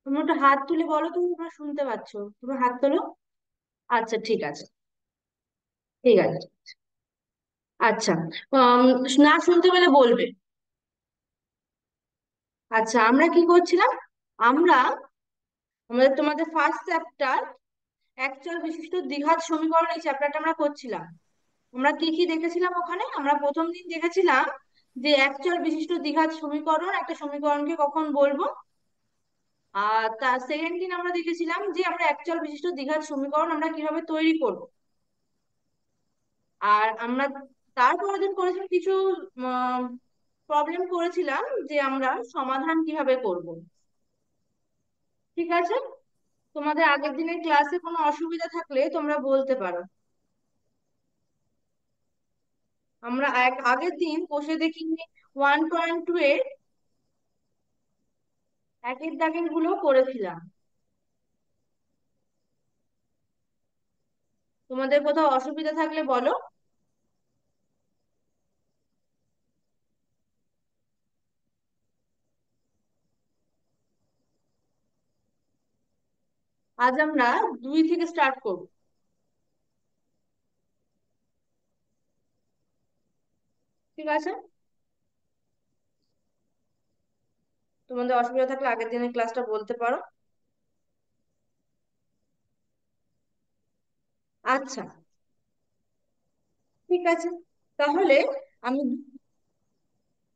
তুমি একটা হাত তুলে বলো, তুমি তোমরা শুনতে পাচ্ছ? তুমি হাত তোলো। আচ্ছা, ঠিক আছে। ঠিক আছে। আচ্ছা। আম, না শুনতে পেলে বলবে। আচ্ছা, আমরা কি করছিলাম? আমরা তোমাদের ফার্স্ট চ্যাপ্টার একচল বিশিষ্ট দ্বিঘাত সমীকরণ, এই চ্যাপ্টারটা আমরা করছিলাম। আমরা কি কি দেখেছিলাম ওখানে? আমরা প্রথম দিন দেখেছিলাম যে একচল বিশিষ্ট দ্বিঘাত সমীকরণ, একটা সমীকরণকে কখন বলবো। আর তার সেকেন্ড দিন আমরা দেখেছিলাম যে আমরা একচল বিশিষ্ট দ্বিঘাত সমীকরণ আমরা কিভাবে তৈরি করব। আর আমরা তারপরের দিন করেছিলাম কিছু প্রবলেম করেছিলাম, যে আমরা সমাধান কিভাবে করব। ঠিক আছে। তোমাদের আগের দিনের ক্লাসে কোনো অসুবিধা থাকলে তোমরা বলতে পারো। আমরা আগের দিন বসে দেখি 1.2 এর একের দাগের গুলো করেছিলাম। তোমাদের কোথাও অসুবিধা থাকলে বলো। আজ আমরা 2 থেকে স্টার্ট করব। ঠিক আছে। তোমাদের অসুবিধা থাকলে আগের দিনের ক্লাসটা বলতে পারো। আচ্ছা, ঠিক আছে। তাহলে আমি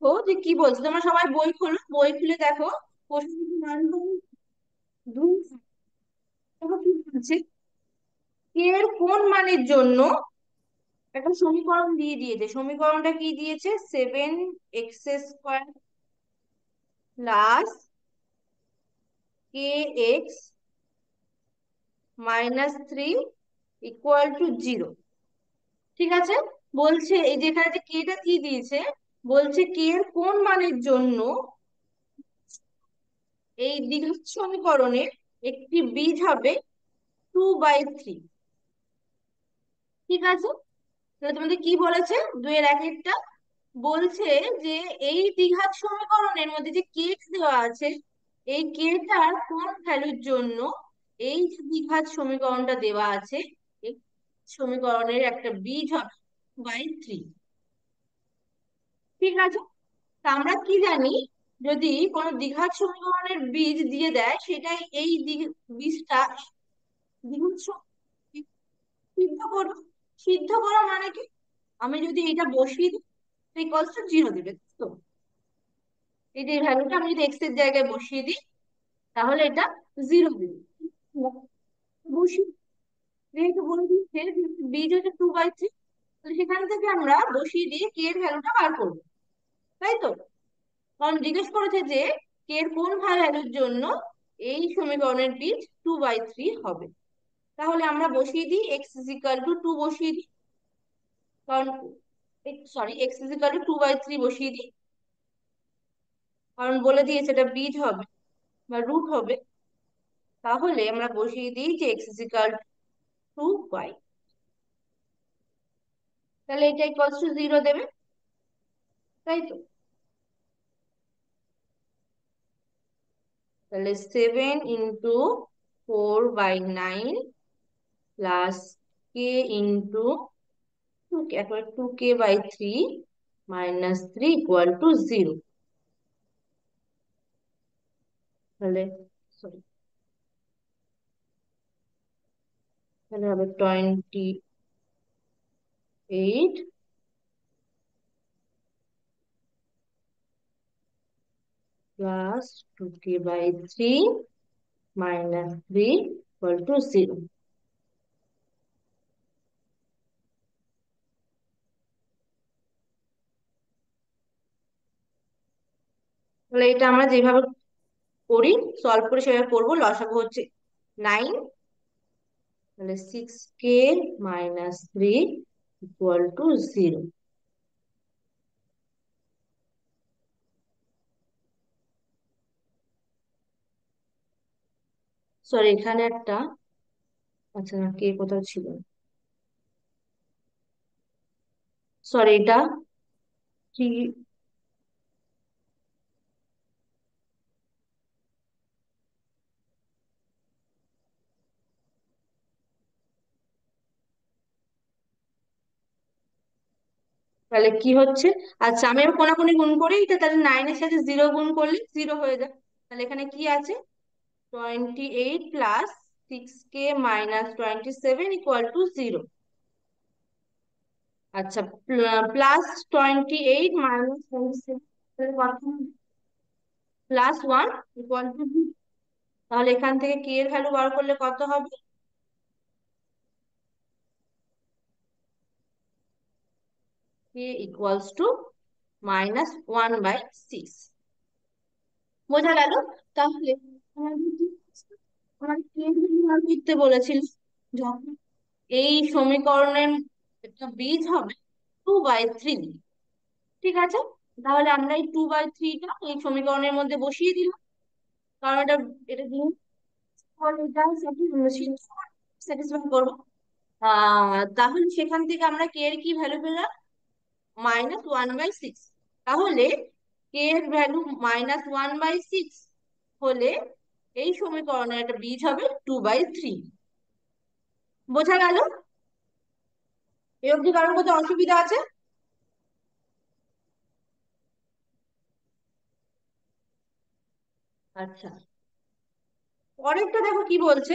দেখো যে কি বলছি। তোমরা সবাই বই খোলো, বই খুলে দেখো। প্রশ্ন দুই, দেখো কি বলছে। কে এর কোন মানের জন্য একটা সমীকরণ দিয়ে দিয়েছে। সমীকরণটা কি দিয়েছে? 7x² plus kx-3 = 0। ঠিক আছে। বলছে এই যেখানে যে কেটা দিয়ে দিয়েছে, বলছে কে এর কোন মানের জন্য এই দ্বিঘাত সমীকরণের একটি বীজ হবে 2/3। ঠিক আছে। তাহলে তোমাদের কি বলেছে? 2 এর 1 একটা বলছে যে এই দ্বিঘাত সমীকরণের মধ্যে যে কেট দেওয়া আছে, এই কেটার কোন ভ্যালুর জন্য এই যে দ্বিঘাত সমীকরণটা দেওয়া আছে, এই সমীকরণের একটা বীজ হবে 2/3। ঠিক আছে। তা আমরা কি জানি? যদি কোনো দ্বিঘাত সমীকরণের বীজ দিয়ে দেয়, সেটাই এই বীজটা দ্বিঘাত সিদ্ধ করবো। সিদ্ধ করা মানে কি? আমি যদি এটা বসিয়ে দিই, ইকুয়ালস টু 0 দিবে, তো এই যে ভ্যালুটা আমি যদি এক্স এর জায়গায় বসিয়ে দিই, তাহলে এটা 0 দিবে। বসিয়ে, যেহেতু বলে দিচ্ছে বীজ হচ্ছে 2/3, তাহলে সেখান থেকে আমরা বসিয়ে দিয়ে কে এর ভ্যালুটা বার করবো। তাই তো? কারণ জিজ্ঞেস করেছে যে কে এর কোন ভ্যালুর জন্য এই সমীকরণের বীজ 2/3 হবে। তাহলে আমরা বসিয়ে দিই x = 2 বসিয়ে দিই। কারণ সরি, x = 2/3 বসিয়ে দিই, কারণ বলে দিয়েছে এটা বীজ হবে বা রুট হবে। তাহলে আমরা বসিয়ে দিই যে x = 2y। তাহলে এটা ইকুয়ালস টু 0 দেবে। তাই তো? তাহলে 7 × 4/9 প্লাস k × 2k/3 -3 = 0। তাহলে সরি, তাহলে হবে 28 প্লাস 2k/3 -3 = 0। তাহলে এটা আমরা যেভাবে করি, সলভ করে সেভাবে করবো। লসাগু হচ্ছে 9। তাহলে 6k - 3 = 0। সরি, এখানে একটা, আচ্ছা না, কে কোথাও ছিল। সরি, এটা থ্রি। তাহলে কি হচ্ছে? আচ্ছা, আমি এবার কোনাকুনি গুণ করি, এটা তাহলে 9 এর সাথে 0 গুণ করলে 0 হয়ে যায়। তাহলে এখানে কি আছে? 28 plus 6k minus 27 equal to 0। আচ্ছা, plus 28 minus 27 plus 1 equal to, তাহলে এখান থেকে কে এর ভ্যালু বার করলে কত হবে? কে ইকুয়ালস টু -1/6। বোঝা গেল? তাহলে আমাদের কি, আমার কে এর ভ্যালু বার করতে বলেছিল, যখন এই সমীকরণের একটা বীজ হবে 2/3। ঠিক আছে, তাহলে আমরা এই 2/3টা এই সমীকরণের মধ্যে বসিয়ে দিলাম, কারণ এটা এটা গুণ করে এটা স্যাটিসফাই করবো। তাহলে সেখান থেকে আমরা কে এর কি ভ্যালু পেলাম? -1/6। তাহলে কে এর ভ্যালু -1/6 হলে এই সমীকরণের একটা বীজ হবে 2/3। বোঝা গেল? এই অবধি কারোর কোথাও অসুবিধা আছে? আচ্ছা, পরেরটা দেখো কি বলছে।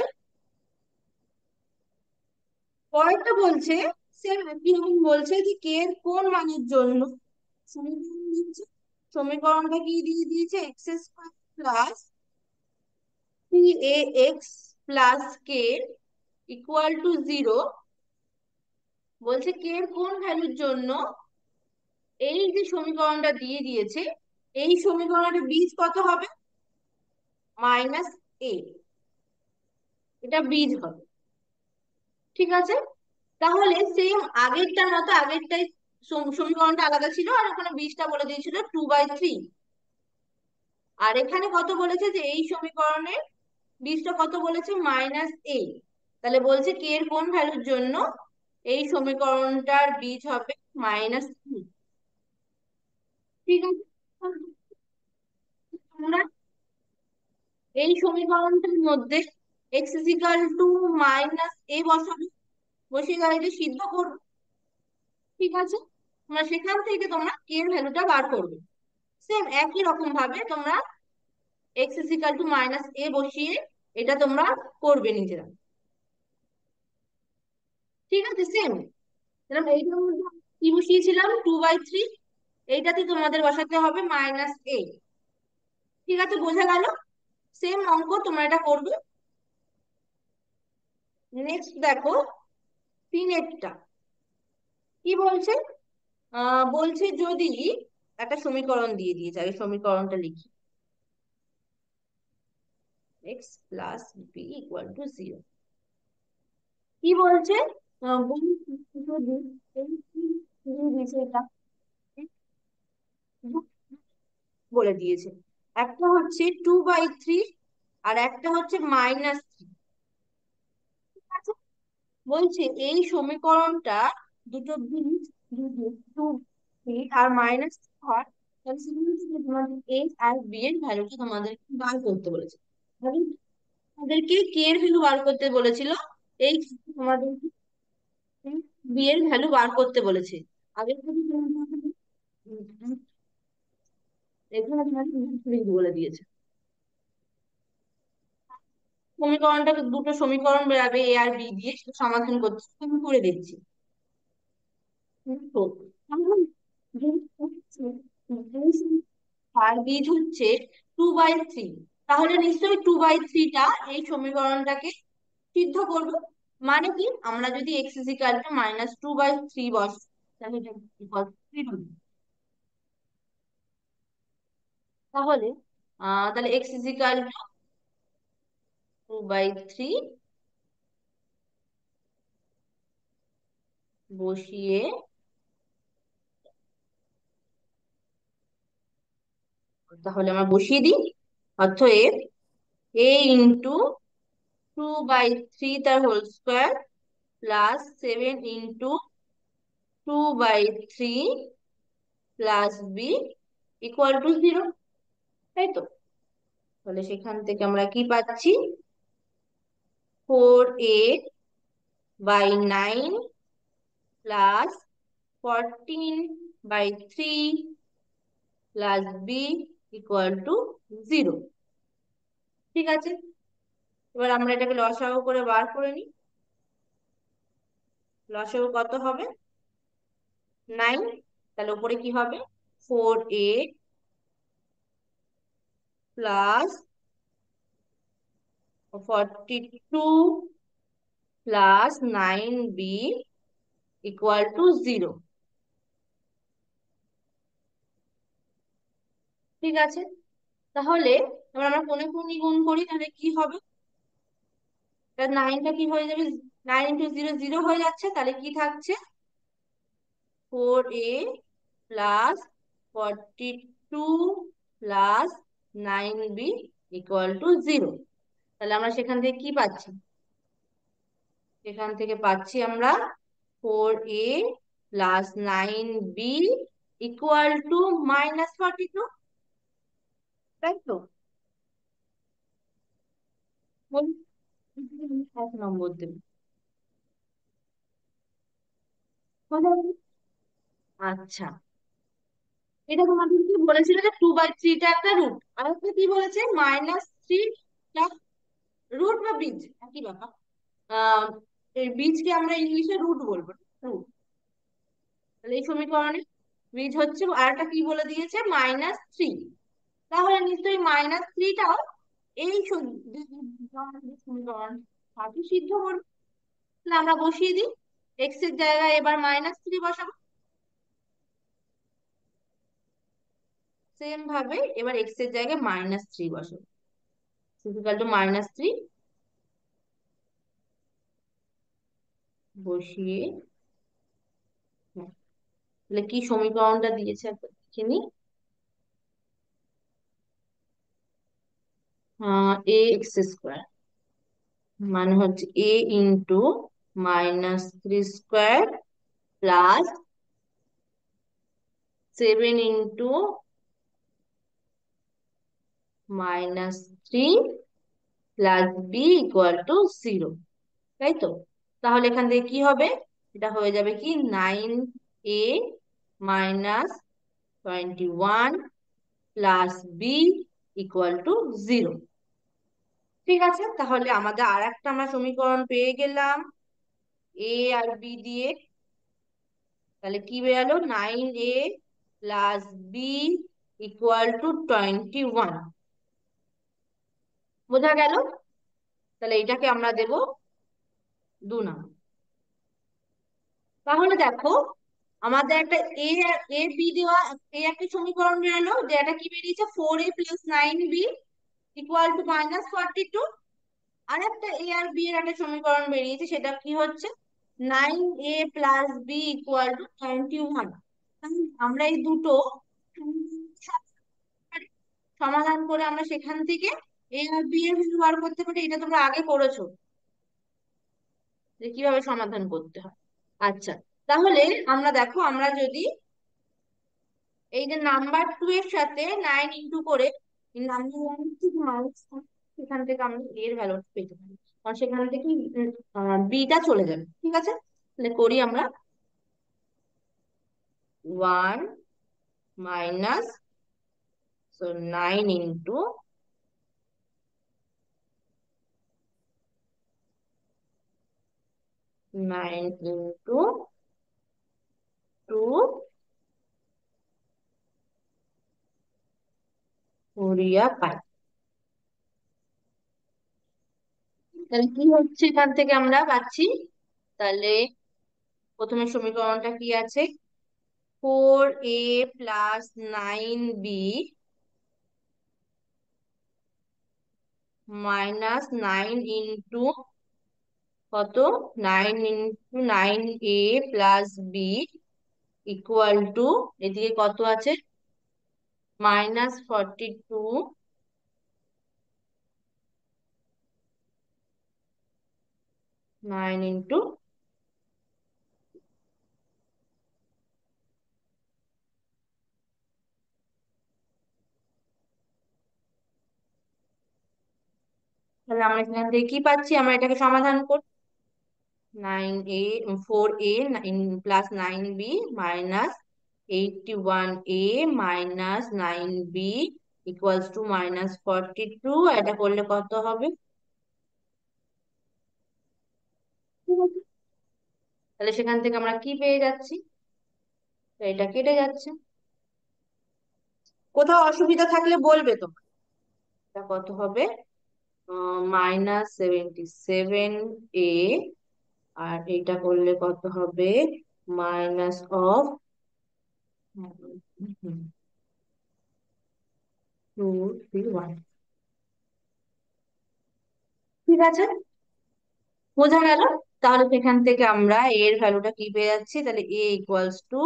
পরেরটা বলছে, সেম একই রকম বলছে যে কে এর কোন মানের জন্য সমীকরণ দিচ্ছে। সমীকরণটা কি দিয়ে দিয়েছে? X square plus 3ax plus K equal to 0। বলছে কে এর কোন ভ্যালুর জন্য এই যে সমীকরণটা দিয়ে দিয়েছে, এই সমীকরণের বীজ কত হবে? -a। এটা বীজ হবে। ঠিক আছে, তাহলে সেম আগেরটার মতো, আগেরটাই সমীকরণটা আলাদা ছিল আর ওখানে বীজটা বলে দিয়েছিল 2/3। আর এখানে কত বলেছে, যে এই সমীকরণের বীজটা কত বলেছে? -a। তাহলে বলছে কে এর কোন ভ্যালুর জন্য এই সমীকরণটার বীজ হবে -3। ঠিক আছে, আমরা এই সমীকরণটার মধ্যে এক্স ইজিক্যাল টু -a বসাবে, বসিয়ে গাড়িটা সিদ্ধ করবে। ঠিক আছে, তোমরা সেখান থেকে তোমরা কে এর ভ্যালুটা বার করবে। সেম একই রকম ভাবে তোমরা এক্স ইজিক্যাল টু -a বসিয়ে এটা তোমরা করবে নিজেরা। ঠিক আছে, সেম এরকম এইটার মধ্যে কি বসিয়েছিলাম? 2/3। এইটাতে তোমাদের বসাতে হবে -a। ঠিক আছে, বোঝা গেল? সেম অঙ্ক তোমরা এটা করবে। নেক্সট দেখো, তিনেরটা কি বলছে। বলছে যদি একটা সমীকরণ দিয়ে দিয়েছে, আগে সমীকরণটা লিখি। X plus B equal to 0। কি বলছে? যদি এই দিয়ে দিয়েছে এটা, বলে দিয়েছে একটা হচ্ছে 2/3 আর একটা হচ্ছে -3। বলছে এই সমীকরণটা দুটো বীজ যদি 2 আর হয়, তাহলে সেখান থেকে তোমাদের এ আর বি এর ভ্যালুটা তোমাদের বার করতে বলেছে। তাহলে আমাদেরকে কে এর ভ্যালু বার করতে বলেছিল, এই ক্ষেত্রে তোমাদের বি এর ভ্যালু বার করতে বলেছে। আগের থেকে তোমাদের এখানে তোমাদের বলে দিয়েছে। সমীকরণটা, দুটো সমীকরণ বেরাবে এ আর বি দিয়ে, সেটা সমাধান করতে আমি করে দিচ্ছি। তো তাহলে আর বীজ হচ্ছে 2/3, তাহলে নিশ্চয়ই 2/3টা এই সমীকরণটাকে সিদ্ধ করবে। মানে কি, আমরা যদি এক্স ইজিক্যাল টু -2/3 বস, তাহলে এটা equals to 3 হবে। তাহলে তাহলে এক্স ইজিক্যাল টু 2/3 বসিয়ে, তাহলে আমরা বসিয়ে দিই। অতএব এ ইন্টু 2/3 তার whole square plus 7 into 2/3 plus B equal to 0। তাই তো? তাহলে সেখান থেকে আমরা কি পাচ্ছি? 4a/9 plus 14 by 3 plus B equal to 0। ঠিক আছে, এবার আমরা এটাকে লসাগু করে বার করে নিই। লসাগু কত হবে? 9। তাহলে উপরে কি হবে? 4a plus 42 plus 9b equal to 0। ঠিক আছে, তাহলে এবার আমরা কোনে কোনে গুণ করি, তাহলে কি হবে? নাইনটা কি হয়ে যাবে? 9 × 0 0 হয়ে যাচ্ছে, তাহলে কি থাকছে? 4a plus 42 plus 9b equal to 0। তাহলে আমরা সেখান থেকে কি পাচ্ছি? সেখান থেকে পাচ্ছি আমরা 4a plus 9b equal to -42। তাই তো? বলুন, 1 নম্বর দেবে। আচ্ছা, এটা তোমাদের কি বলেছিল যে 2/3টা একটা রুট, আর একটা কি বলেছে -3 রুট বা বীজ, একই ব্যাপার। আহ এই বীজকে আমরা ইংলিশে রুট বলবো, রুট। তাহলে এই সমীকরণে বীজ হচ্ছে, আর একটা কি বলে দিয়েছে? -3। তাহলে নিশ্চয়ই -3টাও এই সমীকরণ সাথে সিদ্ধ করবে। তাহলে আমরা বসিয়ে দিই, এক্স এর জায়গায় এবার -3 বসাবো। সেম ভাবে এবার এক্স এর জায়গায় -3 বসাবো, ইকুয়াল টু -3 বসিয়ে। হ্যাঁ, তাহলে কি সমীকরণটা দিয়েছে একবার দেখে নি। ax² মানে হচ্ছে a × -3² plus 7 × -3 plus B equal to 0। তাই তো? তাহলে এখান থেকে কি হবে? এটা হয়ে যাবে কি 9a - 21 plus B equal to 0। ঠিক আছে, তাহলে আমাদের আর একটা আমরা সমীকরণ পেয়ে গেলাম এ আর বি দিয়ে। তাহলে কি বেরালো? 9a plus B equal to 21। বোঝা গেল? তাহলে এটাকে আমরা দেব 2 নম্বর। তাহলে দেখো, আমাদের একটা এ বি দেওয়া, একটা সমীকরণ বেরোলো, যে এটা কি বেরিয়েছে? 4a plus 9b equal to -42। আর একটা এ আর বি এর একটা সমীকরণ বেরিয়েছে, সেটা কি হচ্ছে? 9a plus B equal to 21। আমরা এই দুটো সমাধান করে আমরা সেখান থেকে এ আর বি এর ভ্যালু বার করতে পারি। এটা তোমরা আগে করেছো, যে কিভাবে সমাধান করতে হয়। আচ্ছা, তাহলে আমরা দেখো, আমরা যদি এই যে নাম্বার 2 এর সাথে 9 ইন্টু করে নাম্বার 1 থেকে মাইনাস, সেখান থেকে আমরা এর ভ্যালু পেতে পারি, কারণ সেখান থেকে বিটা চলে যাবে। ঠিক আছে, তাহলে করি আমরা। 1 মাইনাস, সো 9 ইন্টু 9 ইন্টু 2 করিয়া পাই। তাহলে কি হচ্ছে এখান থেকে আমরা পাচ্ছি? তাহলে প্রথমে সমীকরণটা কি আছে? 4a plus 9b minus 9 into কত? 9 × 9a plus B equal two, এদিকে কত আছে? -42 9 ইন্টু, তাহলে আমরা এখান থেকে কি পাচ্ছি? আমরা এটাকে সমাধান করি। 9a 4a plus 9b minus 81A minus 9B equals to -42। এটা করলে কত হবে? ঠিক আছে, তাহলে সেখান থেকে আমরা কি পেয়ে যাচ্ছি? তো এটা কেটে যাচ্ছে। কোথাও অসুবিধা থাকলে বলবে তোমরা। এটা কত হবে? -77A, আর এটা করলে কত হবে? Minus of 231। ঠিক আছে, বোঝা গেল? তাহলে সেখান থেকে আমরা এর ভ্যালুটা কি পেয়ে যাচ্ছি? তাহলে এ ইকুয়ালস টু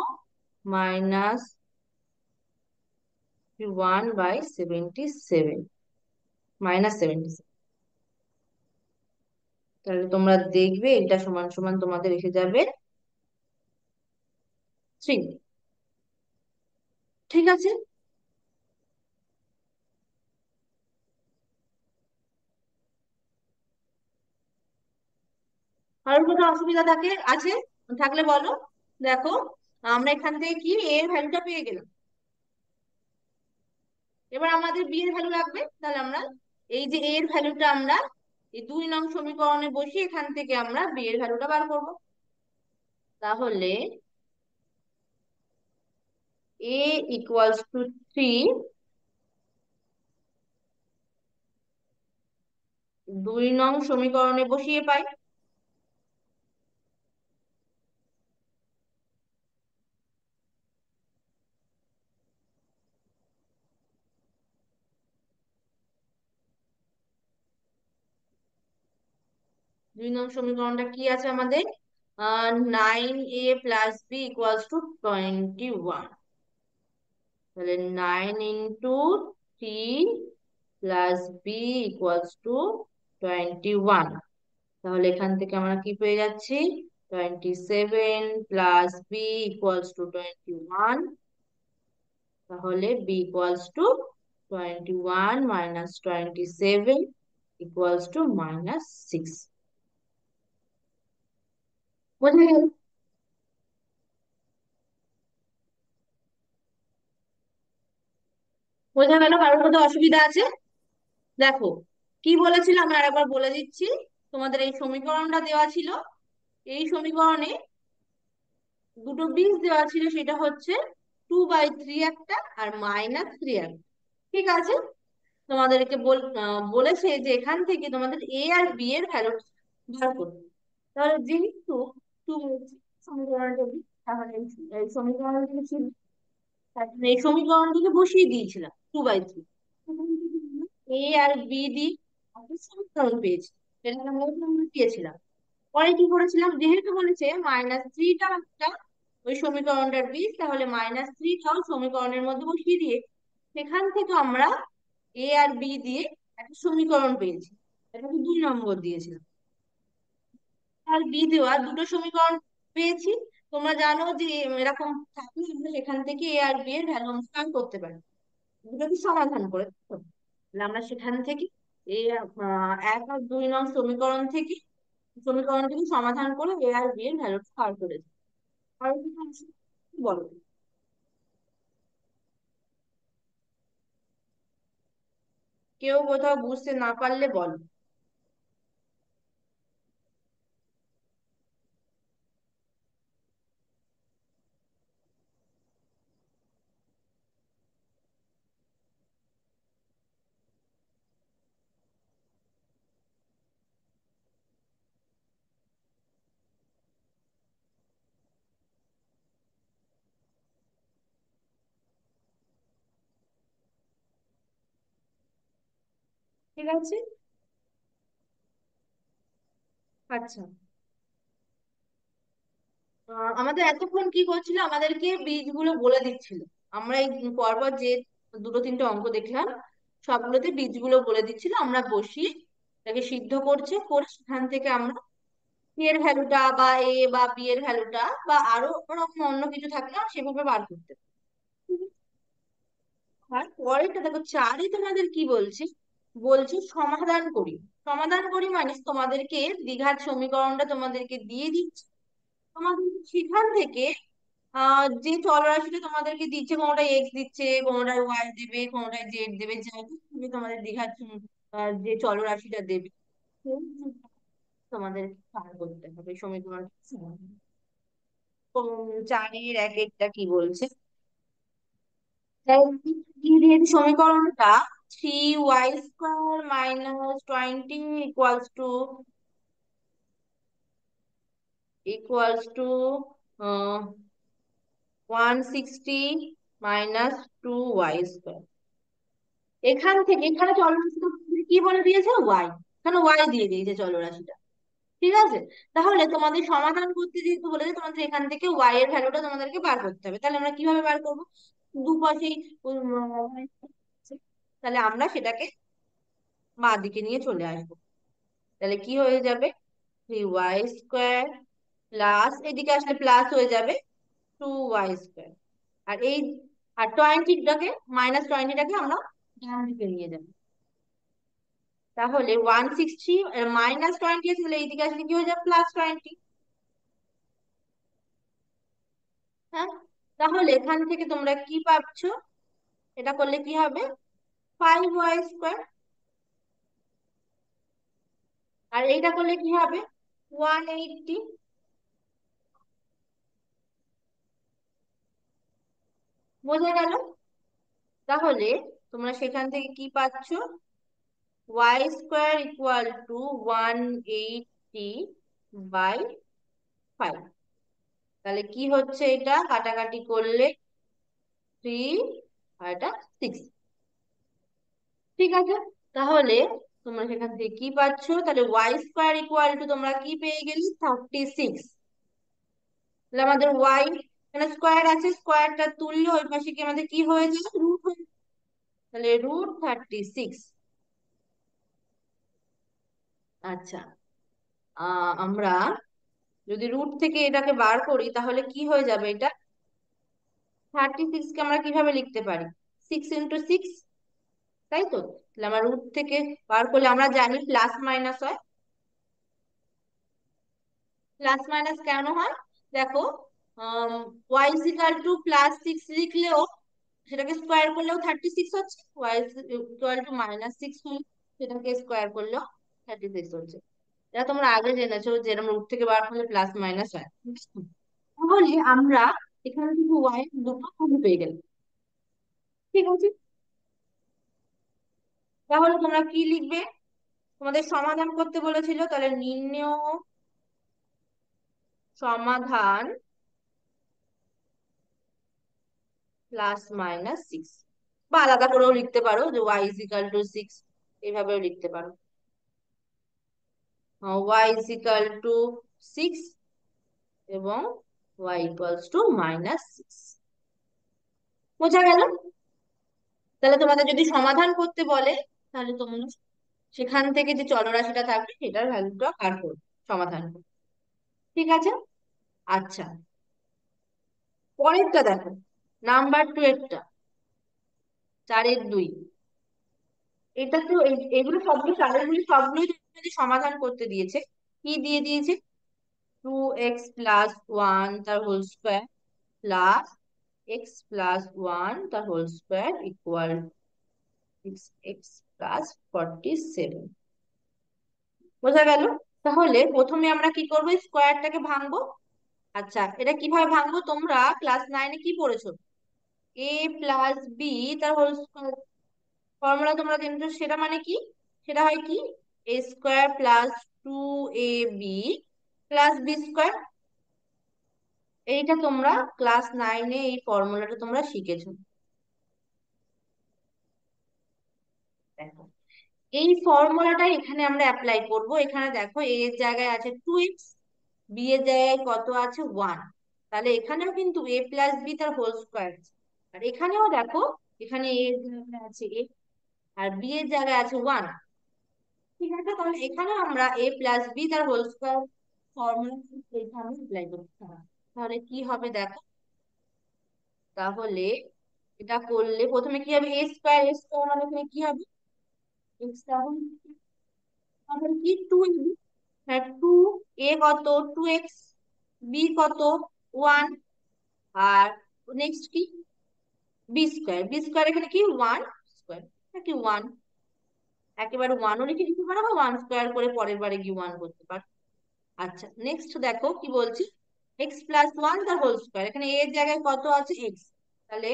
-1/77, -77। তাহলে তোমরা দেখবে এটা সমান সমান তোমাদের এসে যাবে 3। ঠিক আছে, আর কোনো অসুবিধা আছে থাকলে বলো। দেখো, আমরা এখান থেকে কি এর ভ্যালুটা পেয়ে গেলাম। এবার আমাদের বি এর ভ্যালু লাগবে, তাহলে আমরা এই যে এর ভ্যালুটা আমরা এই 2 নং সমীকরণে বসিয়ে এখান থেকে আমরা বি এর ভ্যালুটা বার করব। তাহলে এ ইকুয়ালস টু 3, 2 নং সমীকরণে বসিয়ে পাই। 2 নং সমীকরণটা কি আছে আমাদের? 9A+B = 21। তাহলে 9 × 3 + B = 21। তাহলে এখান থেকে আমরা কি পেয়ে যাচ্ছি? 27 + B = 21। তাহলে B = 21 - 27 = -6। বোঝা গেল? বোঝা গেল? কারোর কোথাও অসুবিধা আছে? দেখো, কি বলেছিল আমি আরেকবার বলে দিচ্ছি। তোমাদের এই সমীকরণটা দেওয়া ছিল, এই সমীকরণে দুটো বীজ দেওয়া ছিল, সেটা হচ্ছে 2/3 একটা আর -3 একটা। ঠিক আছে, তোমাদেরকে বলেছে যে এখান থেকে তোমাদের এ আর বি এর ভ্যালু বার করতে। তাহলে যেহেতু টু সমীকরণটা দিই, তাহলে এই সমীকরণটিকে এই সমীকরণটিকে বসিয়ে দিয়েছিলাম 2/3। এ আর বি দিয়ে একটা সমীকরণ পেয়েছি, সেটা আমরা দিয়েছিলাম। পরে কি করেছিলাম, যেহেতু বলেছে -3টা একটা ওই সমীকরণটার বীজ, তাহলে -3টাও সমীকরণের মধ্যে বসিয়ে দিয়ে সেখান থেকে আমরা এ আর বি দিয়ে একটা সমীকরণ পেয়েছি। এটাকে 2 নম্বর দিয়েছিলাম। আর বি দেওয়া দুটো সমীকরণ পেয়েছি। তোমরা জানো যে এরকম থাকলে আমরা সেখান থেকে এ আর বি এর ভ্যালু অনুমান করতে পারি, দুটোকে সমাধান করে। তাহলে আমরা সেখান থেকে এই 1 আর 2 নং সমীকরণটিকে সমাধান করে এ আর বি এর ভ্যালুটা বার করেছি। আর কি সমস্যা? বলো। কেউ কোথাও বুঝতে না পারলে বলো। ঠিক আছে, আচ্ছা। আমাদের এতক্ষণ কি করছিল, আমাদেরকে বীজগুলো বলে দিচ্ছিল। আমরা এই পরপর যে দুটো তিনটে অঙ্ক দেখলাম, সবগুলোতে বীজগুলো বলে দিচ্ছিল, আমরা বসিয়ে তাকে সিদ্ধ করে সেখান থেকে আমরা সি এর ভ্যালুটা বা এ বা বি এর ভ্যালুটা বা আরো ওরকম অন্য কিছু থাকলে আমরা সেভাবে বার করতে পারি। আর পরেরটা দেখো, 4-এ তোমাদের কি বলছে? বলছে সমাধান করি। সমাধান করি মানে তোমাদেরকে দ্বিঘাত সমীকরণটা তোমাদেরকে দিয়ে দিচ্ছে, তোমাদের সেখান থেকে যে চলরাশিটা তোমাদেরকে দিচ্ছে, কোনোটা এক্স দিচ্ছে, কোনোটা ওয়াই দেবে, কোনোটা জেড দেবে, যাই হোক, তুমি তোমাদের দীঘার যে চলরাশিটা দেবে সেই তোমাদের বার করতে হবে সমীকরণ। চারের এক একটা কি বলছে, তাই কি দিয়েছে সমীকরণটা? 3y² - 20 equals to 160 - 2y²। এখান থেকে এখানে চলরাশিটা কি বলে দিয়েছে? ওয়াই। এখানে ওয়াই দিয়ে দিয়েছে চলরাশিটা। ঠিক আছে, তাহলে তোমাদের সমাধান করতে যেহেতু বলেছে, তোমাদের এখান থেকে ওয়াই এর ভ্যালুটা তোমাদেরকে বার করতে হবে। তাহলে আমরা কিভাবে বার করবো? দুপাশেই তাহলে আমরা সেটাকে বাঁ দিকে নিয়ে চলে আসবো। তাহলে কি হয়ে যাবে? 3y² প্লাস, এদিকে আসলে প্লাস হয়ে যাবে 2y²। আর এই, আর 20টাকে, -20টাকে আমরা ডান দিকে নিয়ে যাবো। তাহলে 160 -20 আছে, তাহলে এইদিকে আসলে কি হয়ে যাবে? +20। হ্যাঁ, তাহলে এখান থেকে তোমরা কি পাচ্ছ? এটা করলে কি হবে? 5y²। আর এইটা করলে কি হবে? 180। বোঝা গেল? তাহলে তোমরা সেখান থেকে কি পাচ্ছ? y² = 180/5। তাহলে কি হচ্ছে? এটা কাটাকাটি করলে 3, আর এটা 6। ঠিক আছে, তাহলে তোমরা সেখান থেকে কি পাচ্ছ? তাহলে y² তোমরা কি পেয়ে গেলে? 36। তাহলে আমাদের ওয়াই, মানে স্কোয়ার আছে, স্কোয়ারটা তুললে ওই পাশে কি আমাদের কি হয়ে যাবে? রুট হয়ে যাবে। তাহলে √36। আচ্ছা, আমরা যদি রুট থেকে এটাকে বার করি তাহলে কি হয়ে যাবে? এটা 36কে আমরা কিভাবে লিখতে পারি? 6 × 6, তাই তো? তাহলে আমরা রুট থেকে বার করলে আমরা জানি প্লাস মাইনাস হয়। প্লাস মাইনাস কেন হয়? দেখো, y = +6 লিখলেও সেটাকে স্কোয়ার করলেও 36 হচ্ছে, y = -6 হলে সেটাকে স্কোয়ার করলেও 36 হচ্ছে। এটা তোমরা আগে জেনেছো, যেরকম রুট থেকে বার করলে প্লাস মাইনাস হয়। তাহলে আমরা এখানে কিন্তু ওয়াই দুটো ভ্যালু পেয়ে গেলাম। ঠিক আছে, তাহলে তোমরা কি লিখবে? তোমাদের সমাধান করতে বলেছিল, তাহলে নির্ণেয় সমাধান +-6, বা আলাদা করেও লিখতে পারো যে y = 6, এভাবেও লিখতে পারো। y = 6 এবং y = -6। বোঝা গেল? তাহলে তোমাদের যদি সমাধান করতে বলে, তাহলে তোমরা সেখান থেকে যে চলরাশিটা থাকবে সেটার ভ্যালুটা বার করবে, সমাধান করবে। ঠিক আছে, আচ্ছা, পরেরটা দেখো, নাম্বার 2 এরটা, 4-2। এটা তো এগুলো সবগুলো, চারেরগুলি সবগুলোই যদি সমাধান করতে দিয়েছে, কি দিয়ে দিয়েছে? 2x+1 তার হোল স্কোয়ার প্লাস x+1 তার হোল স্কোয়ার ইকুয়াল 6x + 47। বোঝা গেল? তাহলে প্রথমে আমরা কি করবো? স্কোয়ারটাকে ভাঙবো। আচ্ছা, এটা কিভাবে ভাঙবো? তোমরা ক্লাস 9-এ কি পড়েছো? a+b তার হোল স্কোয়ার ফর্মুলা তোমরা জেনেছো, সেটা মানে কি? সেটা হয় কি? a² + 2ab + b²। এইটা তোমরা ক্লাস 9-এ এই ফর্মুলাটা তোমরা শিখেছো। দেখো, এই ফর্মুলাটা এখানে আমরা অ্যাপ্লাই করব। এখানে দেখো, a এর জায়গায় আছে 2x, b এর জায়গায় কত আছে? 1। তাহলে এখানেও কিন্তু a+b তার হোল স্কোয়ার। আর এখানেও দেখো, এখানে a এর জায়গায় আছে a, আর b এর জায়গায় আছে 1। ঠিক আছে, তাহলে এখানে আমরা a+b তার হোল স্কোয়ার ফর্মুলা এখানে অ্যাপ্লাই করতে হবে। তাহলে কি হবে দেখো, তাহলে এটা করলে প্রথমে কি হবে? a² মানে এখানে কি হবে? x, তাহলে কি 2ab, হ্যাঁ 2, a কত? 2x, b কত? 1। আর নেক্সট কি, বি স্কোয়ার এখানে কি ওয়ান স্কোয়ার, কি ওয়ান, একেবারে ওয়ানও লিখে দিতে পারো বা ওয়ান স্কোয়ার করে পরের বারে গিয়ে ওয়ান করতে পারো। আচ্ছা নেক্সট দেখো কি বলছি, এক্স প্লাস ওয়ান তার হোল স্কোয়ার, এখানে এর জায়গায় কত আছে এক্স, তাহলে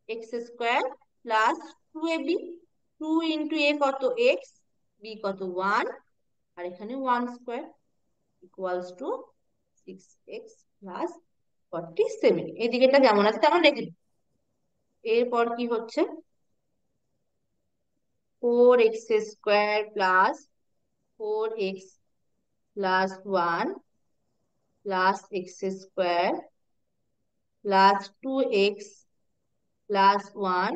X square plus two A B, two into A কত এক্স, বি কত ওয়ান, আর এখানে one square equals to six X plus 47, এদিকেটা যেমন আছে তেমন রেখে দিই। এরপর কি হচ্ছে, four X square plus four X plus one plus X square plus two X plus one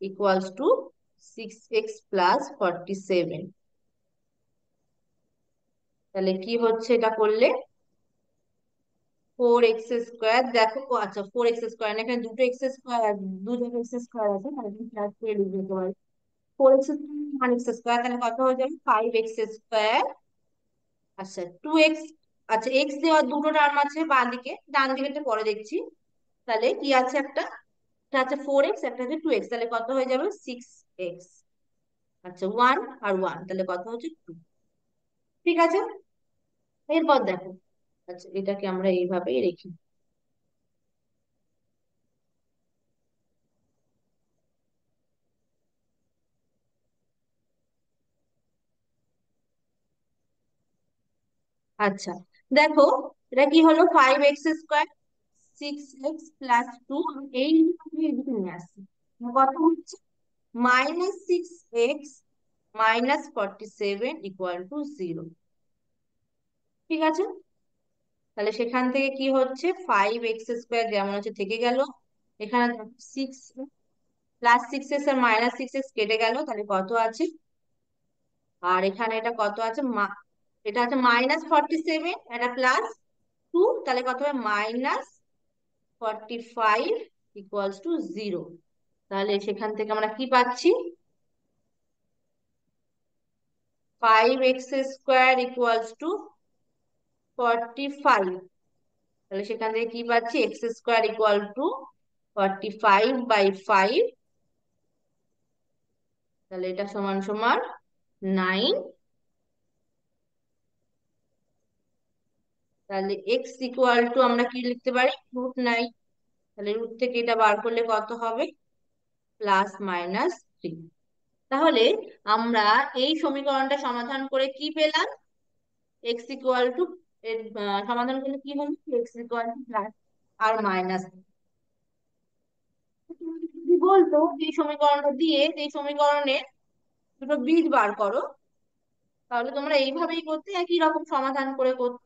equals to six X plus 47। তাহলে কি হচ্ছে এটা করলে, ফোর এক্স স্কোয়ার দেখো, আচ্ছা ফোর এক্স স্কোয়ার এখানে দুটো এক্স স্কোয়ার, দুটো এক্স স্কোয়ার আছে তাহলে তুমি প্লাস করে লিখে দিতে পারো, four x one x square, তাহলে কত হয়ে যাবে ফাইভ এক্স স্কোয়ার। আচ্ছা টু এক্স, আচ্ছা এক্স দেওয়ার দুটো টার্ম আছে বাঁ দিকে, ডান দিকে তো পরে দেখছি। তাহলে কি আছে একটা, একটা আছে ফোর এক্স, একটা আছে টু এক্স, তাহলে কত হয়ে যাবে সিক্স এক্স। আচ্ছা ওয়ান আর ওয়ান তাহলে কত হচ্ছে টু। ঠিক আছে, এরপর দেখো, আচ্ছা এটাকে আমরা এইভাবেই রেখি। আচ্ছা দেখো, এটা কি হলো five X square, six X plus two, এই এদিকে নিয়ে আসছি, কত হচ্ছে minus six X minus 47 equal to zero. ঠিক আছে, তাহলে সেখান থেকে কি হচ্ছে ফাইভ এক্স স্কোয়ার যেমন আছে থেকে গেল, এখানে সিক্স প্লাস সিক্স এক্স আর মাইনাস সিক্স এক্স কেটে গেল, তাহলে কত আছে, আর এখানে এটা কত আছে এটা আছে -47, এটা প্লাস টু, তাহলে কত হবে -45 ইকুয়ালস টু জিরো। তাহলে সেখান থেকে আমরা কি পাচ্ছি, five X square equals two 45, তাহলে সেখান থেকে কি পাচ্ছি এক্স স্কোয়ার ইকুয়াল টু 45/5, তাহলে এটা সমান সমান 9। তাহলে এক্স ইকুয়াল টু আমরা কি লিখতে পারি √9, তাহলে রুট থেকে এটা বার করলে কত হবে +-3। তাহলে আমরা এই সমীকরণটা সমাধান করে কি পেলাম, এক্স ইকুয়াল টু, সমাধান করলে কি হলো এক্স ইকুয়াল টু প্লাস আর মাইনাস। যদি বলতো যে এই সমীকরণটা দিয়ে যে এই সমীকরণের দুটো বীজ বার করো, তাহলে তোমরা এইভাবেই করতে, একই রকম সমাধান করে করতে।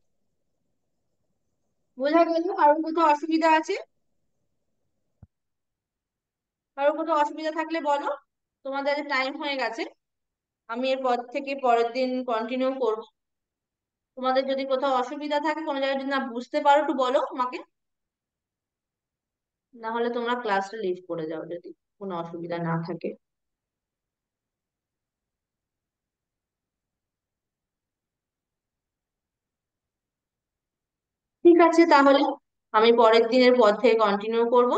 বোঝা গেল, কারোর কোথাও অসুবিধা আছে, কারোর কোথাও অসুবিধা থাকলে বলো। তোমাদের টাইম হয়ে গেছে, আমি এরপর থেকে পরের দিন কন্টিনিউ করব। তোমাদের যদি কোথাও অসুবিধা থাকে, কোনো জায়গায় যদি না বুঝতে পারো একটু বলো আমাকে, না হলে তোমরা ক্লাসটা লিভ করে যাও যদি কোনো অসুবিধা না থাকে। ঠিক আছে তাহলে, আমি পরের দিনের পর থেকে কন্টিনিউ করব।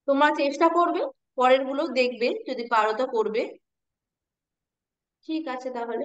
তোমরা চেষ্টা করবে, পরের গুলো দেখবে, যদি পারো তো করবে। ঠিক আছে তাহলে।